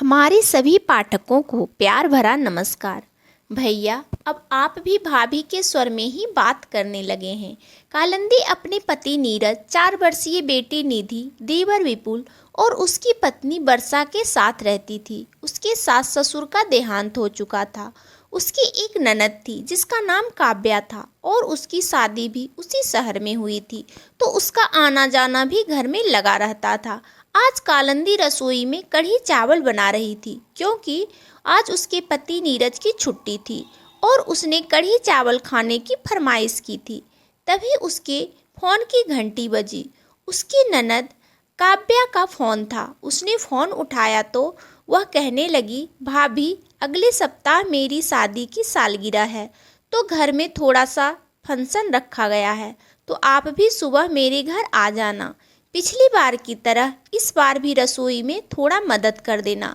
हमारे सभी पाठकों को प्यार भरा नमस्कार। भैया, अब आप भी भाभी के स्वर में ही बात करने लगे हैं। कालिंदी अपने पति नीरज, 4 वर्षीय बेटी निधि, देवर विपुल और उसकी पत्नी वर्षा के साथ रहती थी। उसके सास ससुर का देहांत हो चुका था। उसकी एक ननद थी जिसका नाम काव्या था और उसकी शादी भी उसी शहर में हुई थी, तो उसका आना जाना भी घर में लगा रहता था। आज कालिंदी रसोई में कढ़ी चावल बना रही थी क्योंकि आज उसके पति नीरज की छुट्टी थी और उसने कढ़ी चावल खाने की फरमाइश की थी। तभी उसके फ़ोन की घंटी बजी। उसकी ननद काव्या का फ़ोन था। उसने फ़ोन उठाया तो वह कहने लगी, भाभी, अगले सप्ताह मेरी शादी की सालगिरह है, तो घर में थोड़ा सा फंक्शन रखा गया है, तो आप भी सुबह मेरे घर आ जाना। पिछली बार की तरह इस बार भी रसोई में थोड़ा मदद कर देना।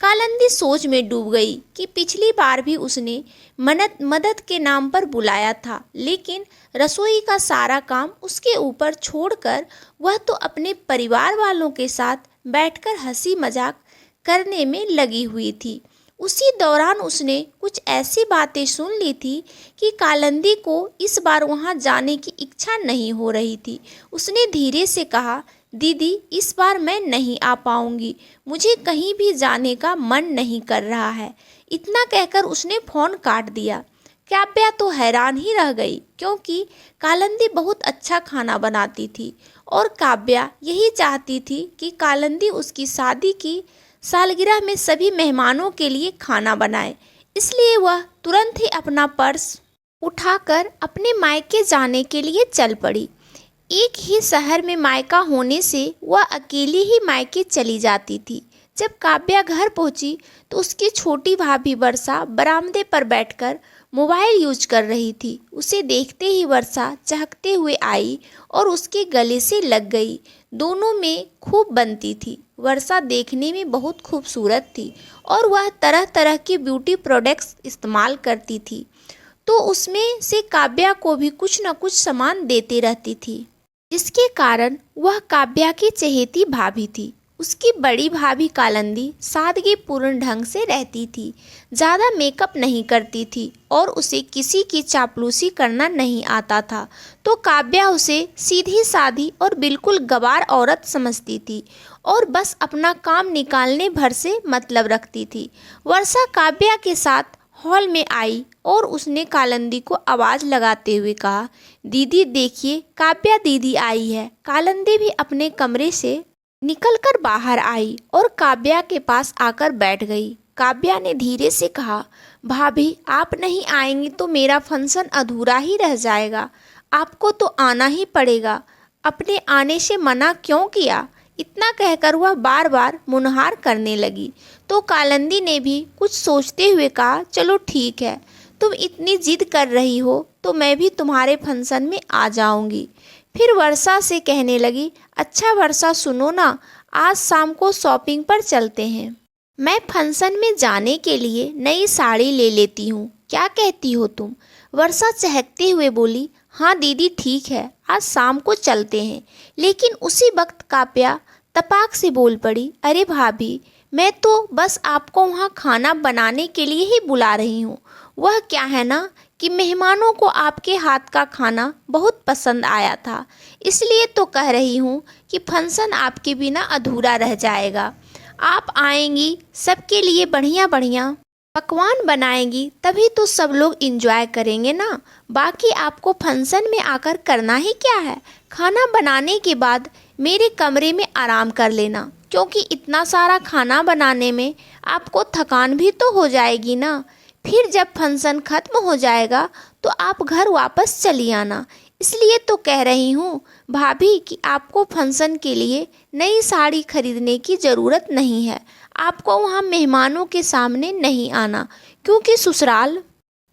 कालिंदी सोच में डूब गई कि पिछली बार भी उसने मदद के नाम पर बुलाया था, लेकिन रसोई का सारा काम उसके ऊपर छोड़कर वह तो अपने परिवार वालों के साथ बैठकर हंसी मजाक करने में लगी हुई थी। उसी दौरान उसने कुछ ऐसी बातें सुन ली थी कि कालिंदी को इस बार वहां जाने की इच्छा नहीं हो रही थी। उसने धीरे से कहा, दीदी, इस बार मैं नहीं आ पाऊंगी, मुझे कहीं भी जाने का मन नहीं कर रहा है। इतना कहकर उसने फ़ोन काट दिया। काव्या तो हैरान ही रह गई क्योंकि कालिंदी बहुत अच्छा खाना बनाती थी और काव्या यही चाहती थी कि कालिंदी उसकी शादी की सालगिरह में सभी मेहमानों के लिए खाना बनाए। इसलिए वह तुरंत ही अपना पर्स उठाकर अपने मायके जाने के लिए चल पड़ी। एक ही शहर में मायका होने से वह अकेली ही मायके चली जाती थी। जब काव्या घर पहुंची तो उसकी छोटी भाभी वर्षा बरामदे पर बैठकर मोबाइल यूज कर रही थी। उसे देखते ही वर्षा चहकते हुए आई और उसके गले से लग गई। दोनों में खूब बनती थी। वर्षा देखने में बहुत खूबसूरत थी और वह तरह तरह के ब्यूटी प्रोडक्ट्स इस्तेमाल करती थी, तो उसमें से काव्या को भी कुछ न कुछ सामान देती रहती थी, जिसके कारण वह काव्या की चहेती भाभी थी। उसकी बड़ी भाभी कालिंदी सादगीपूर्ण ढंग से रहती थी, ज़्यादा मेकअप नहीं करती थी और उसे किसी की चापलूसी करना नहीं आता था, तो काव्या उसे सीधी सादी और बिल्कुल गवार औरत समझती थी और बस अपना काम निकालने भर से मतलब रखती थी। वर्षा काव्या के साथ हॉल में आई और उसने कालिंदी को आवाज़ लगाते हुए कहा, दीदी देखिए, काव्या दीदी आई है। कालिंदी भी अपने कमरे से निकलकर बाहर आई और काव्या के पास आकर बैठ गई। काव्या ने धीरे से कहा, भाभी, आप नहीं आएंगी तो मेरा फंक्शन अधूरा ही रह जाएगा। आपको तो आना ही पड़ेगा। अपने आने से मना क्यों किया? इतना कहकर वह बार बार मुनहार करने लगी, तो कालिंदी ने भी कुछ सोचते हुए कहा, चलो ठीक है, तुम इतनी जिद कर रही हो तो मैं भी तुम्हारे फंक्शन में आ जाऊंगी। फिर वर्षा से कहने लगी, अच्छा वर्षा, सुनो ना, आज शाम को शॉपिंग पर चलते हैं। मैं फंक्शन में जाने के लिए नई साड़ी ले लेती हूँ, क्या कहती हो तुम? वर्षा चहकते हुए बोली, हाँ दीदी ठीक है, आज शाम को चलते हैं। लेकिन उसी वक्त काव्या तपाक से बोल पड़ी, अरे भाभी, मैं तो बस आपको वहाँ खाना बनाने के लिए ही बुला रही हूँ। वह क्या है ना कि मेहमानों को आपके हाथ का खाना बहुत पसंद आया था, इसलिए तो कह रही हूँ कि फंक्शन आपके बिना अधूरा रह जाएगा। आप आएंगी, सबके लिए बढ़िया बढ़िया पकवान बनाएंगी, तभी तो सब लोग एंजॉय करेंगे ना। बाकी आपको फंक्शन में आकर करना ही क्या है, खाना बनाने के बाद मेरे कमरे में आराम कर लेना, क्योंकि इतना सारा खाना बनाने में आपको थकान भी तो हो जाएगी ना। फिर जब फंक्शन ख़त्म हो जाएगा तो आप घर वापस चली आना। इसलिए तो कह रही हूँ भाभी कि आपको फंक्शन के लिए नई साड़ी खरीदने की ज़रूरत नहीं है। आपको वहाँ मेहमानों के सामने नहीं आना, क्योंकि ससुराल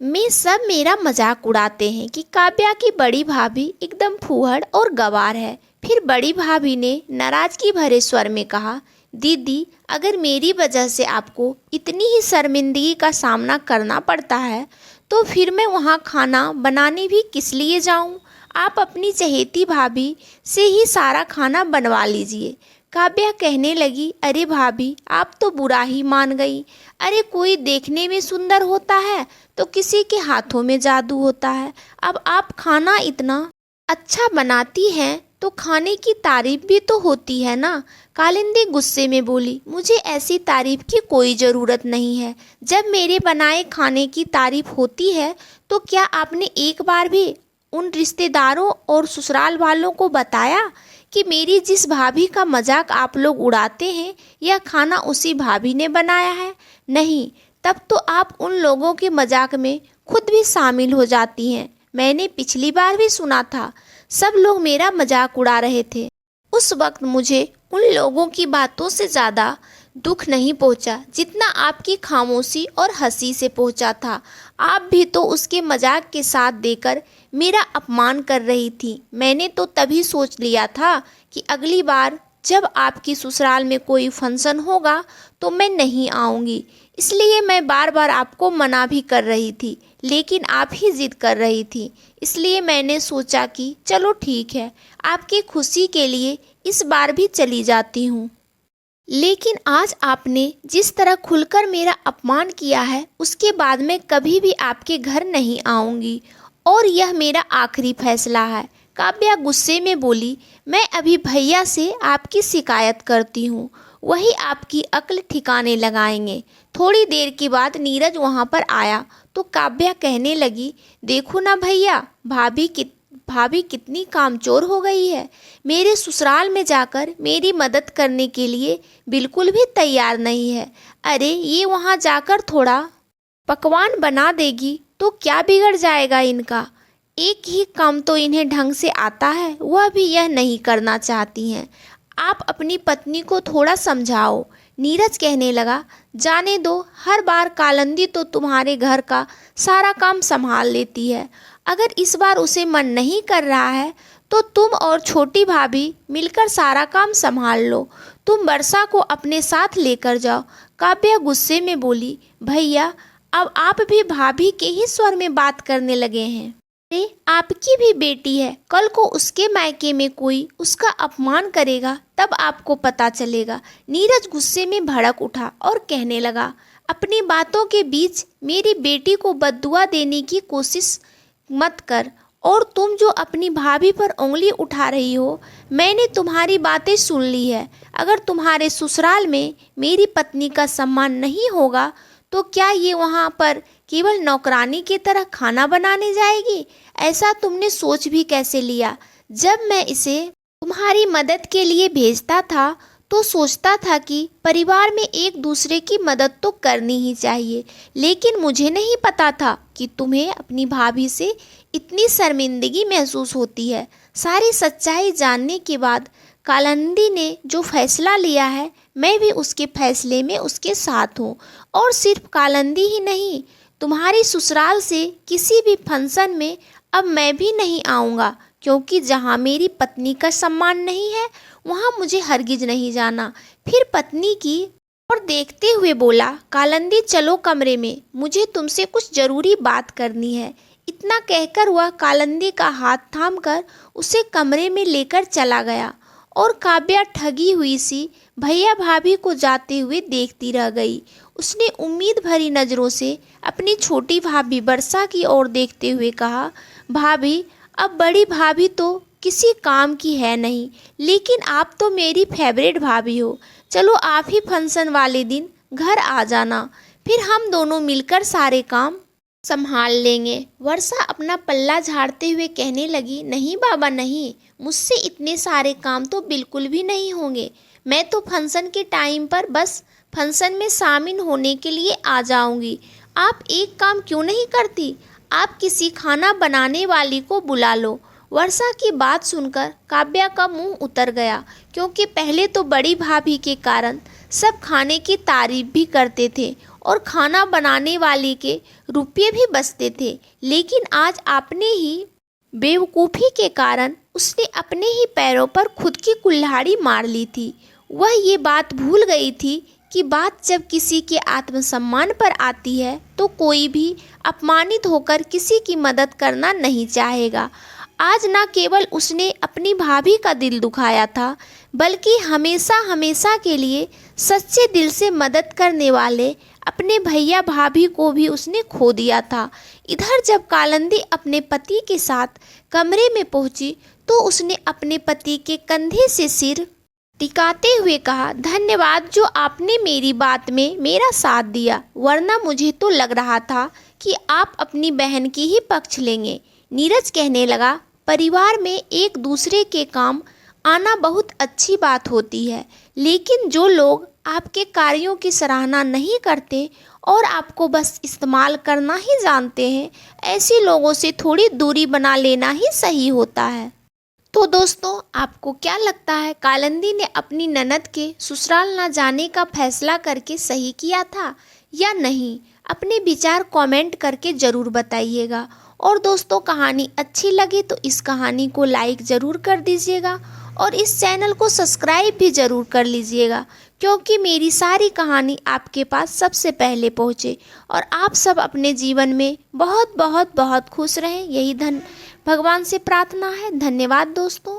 में सब मेरा मजाक उड़ाते हैं कि काव्या की बड़ी भाभी एकदम फूहड़ और गवार है। फिर बड़ी भाभी ने नाराज़गी भरे स्वर में कहा, दीदी, अगर मेरी वजह से आपको इतनी ही शर्मिंदगी का सामना करना पड़ता है तो फिर मैं वहाँ खाना बनाने भी किस लिए जाऊँ? आप अपनी चहेती भाभी से ही सारा खाना बनवा लीजिए। काव्या कहने लगी, अरे भाभी, आप तो बुरा ही मान गई। अरे कोई देखने में सुंदर होता है तो किसी के हाथों में जादू होता है। अब आप खाना इतना अच्छा बनाती हैं तो खाने की तारीफ भी तो होती है ना। कालिंदी गुस्से में बोली, मुझे ऐसी तारीफ की कोई ज़रूरत नहीं है। जब मेरे बनाए खाने की तारीफ होती है तो क्या आपने एक बार भी उन रिश्तेदारों और ससुराल वालों को बताया कि मेरी जिस भाभी का मजाक आप लोग उड़ाते हैं यह खाना उसी भाभी ने बनाया है? नहीं, तब तो आप उन लोगों के मजाक में खुद भी शामिल हो जाती हैं। मैंने पिछली बार भी सुना था, सब लोग मेरा मजाक उड़ा रहे थे। उस वक्त मुझे उन लोगों की बातों से ज़्यादा दुख नहीं पहुंचा जितना आपकी खामोशी और हंसी से पहुंचा था। आप भी तो उसके मजाक के साथ देकर मेरा अपमान कर रही थी। मैंने तो तभी सोच लिया था कि अगली बार जब आपकी ससुराल में कोई फंक्शन होगा तो मैं नहीं आऊँगी। इसलिए मैं बार बार आपको मना भी कर रही थी, लेकिन आप ही जिद कर रही थी। इसलिए मैंने सोचा कि चलो ठीक है, आपकी खुशी के लिए इस बार भी चली जाती हूँ। लेकिन आज आपने जिस तरह खुलकर मेरा अपमान किया है उसके बाद मैं कभी भी आपके घर नहीं आऊँगी और यह मेरा आखिरी फैसला है। काव्या गुस्से में बोली, मैं अभी भैया से आपकी शिकायत करती हूँ, वही आपकी अक्ल ठिकाने लगाएंगे। थोड़ी देर के बाद नीरज वहाँ पर आया तो काव्या कहने लगी, देखो ना भैया, भाभी कितनी कामचोर हो गई है। मेरे ससुराल में जाकर मेरी मदद करने के लिए बिल्कुल भी तैयार नहीं है। अरे ये वहाँ जाकर थोड़ा पकवान बना देगी तो क्या बिगड़ जाएगा इनका। एक ही काम तो इन्हें ढंग से आता है, वह भी यह नहीं करना चाहती हैं। आप अपनी पत्नी को थोड़ा समझाओ। नीरज कहने लगा, जाने दो, हर बार कालिंदी तो तुम्हारे घर का सारा काम संभाल लेती है। अगर इस बार उसे मन नहीं कर रहा है तो तुम और छोटी भाभी मिलकर सारा काम संभाल लो। तुम वर्षा को अपने साथ लेकर जाओ। काव्या गुस्से में बोली, भैया, अब आप भी भाभी के ही स्वर में बात करने लगे हैं। अरे आपकी भी बेटी है, कल को उसके मायके में कोई उसका अपमान करेगा तब आपको पता चलेगा। नीरज गुस्से में भड़क उठा और कहने लगा, अपनी बातों के बीच मेरी बेटी को बद्दुआ देने की कोशिश मत कर। और तुम जो अपनी भाभी पर उंगली उठा रही हो, मैंने तुम्हारी बातें सुन ली है। अगर तुम्हारे ससुराल में मेरी पत्नी का सम्मान नहीं होगा तो क्या ये वहाँ पर केवल नौकरानी की तरह खाना बनाने जाएगी? ऐसा तुमने सोच भी कैसे लिया? जब मैं इसे तुम्हारी मदद के लिए भेजता था तो सोचता था कि परिवार में एक दूसरे की मदद तो करनी ही चाहिए, लेकिन मुझे नहीं पता था कि तुम्हें अपनी भाभी से इतनी शर्मिंदगी महसूस होती है। सारी सच्चाई जानने के बाद कालिंदी ने जो फैसला लिया है, मैं भी उसके फैसले में उसके साथ हूँ। और सिर्फ कालिंदी ही नहीं, तुम्हारी ससुराल से किसी भी फंक्शन में अब मैं भी नहीं आऊँगा, क्योंकि जहाँ मेरी पत्नी का सम्मान नहीं है वहाँ मुझे हरगिज नहीं जाना। फिर पत्नी की और देखते हुए बोला, कालिंदी चलो कमरे में, मुझे तुमसे कुछ ज़रूरी बात करनी है। इतना कहकर वह कालिंदी का हाथ थामकर उसे कमरे में लेकर चला गया और काव्या ठगी हुई सी भैया भाभी को जाते हुए देखती रह गई। उसने उम्मीद भरी नज़रों से अपनी छोटी भाभी वर्षा की ओर देखते हुए कहा, भाभी, अब बड़ी भाभी तो किसी काम की है नहीं, लेकिन आप तो मेरी फेवरेट भाभी हो। चलो आप ही फंक्शन वाले दिन घर आ जाना, फिर हम दोनों मिलकर सारे काम संभाल लेंगे। वर्षा अपना पल्ला झाड़ते हुए कहने लगी, नहीं बाबा नहीं, मुझसे इतने सारे काम तो बिल्कुल भी नहीं होंगे। मैं तो फंक्शन के टाइम पर बस फंक्शन में शामिल होने के लिए आ जाऊंगी। आप एक काम क्यों नहीं करती? आप किसी खाना बनाने वाली को बुला लो। वर्षा की बात सुनकर काव्या का मुंह उतर गया, क्योंकि पहले तो बड़ी भाभी के कारण सब खाने की तारीफ भी करते थे और खाना बनाने वाली के रुपये भी बचते थे, लेकिन आज आपने ही बेवकूफ़ी के कारण उसने अपने ही पैरों पर खुद की कुल्हाड़ी मार ली थी। वह ये बात भूल गई थी कि बात जब किसी के आत्मसम्मान पर आती है तो कोई भी अपमानित होकर किसी की मदद करना नहीं चाहेगा। आज न केवल उसने अपनी भाभी का दिल दुखाया था, बल्कि हमेशा हमेशा के लिए सच्चे दिल से मदद करने वाले अपने भैया भाभी को भी उसने खो दिया था। इधर जब कालिंदी अपने पति के साथ कमरे में पहुंची तो उसने अपने पति के कंधे से सिर टिकाते हुए कहा, धन्यवाद जो आपने मेरी बात में मेरा साथ दिया, वरना मुझे तो लग रहा था कि आप अपनी बहन की ही पक्ष लेंगे। नीरज कहने लगा, परिवार में एक दूसरे के काम आना बहुत अच्छी बात होती है, लेकिन जो लोग आपके कार्यों की सराहना नहीं करते और आपको बस इस्तेमाल करना ही जानते हैं, ऐसे लोगों से थोड़ी दूरी बना लेना ही सही होता है। तो दोस्तों, आपको क्या लगता है, कालिंदी ने अपनी ननद के ससुराल ना जाने का फैसला करके सही किया था या नहीं? अपने विचार कमेंट करके ज़रूर बताइएगा। और दोस्तों, कहानी अच्छी लगे तो इस कहानी को लाइक ज़रूर कर दीजिएगा और इस चैनल को सब्सक्राइब भी ज़रूर कर लीजिएगा, क्योंकि मेरी सारी कहानी आपके पास सबसे पहले पहुँचे और आप सब अपने जीवन में बहुत बहुत बहुत खुश रहें, यही भगवान से प्रार्थना है। धन्यवाद दोस्तों।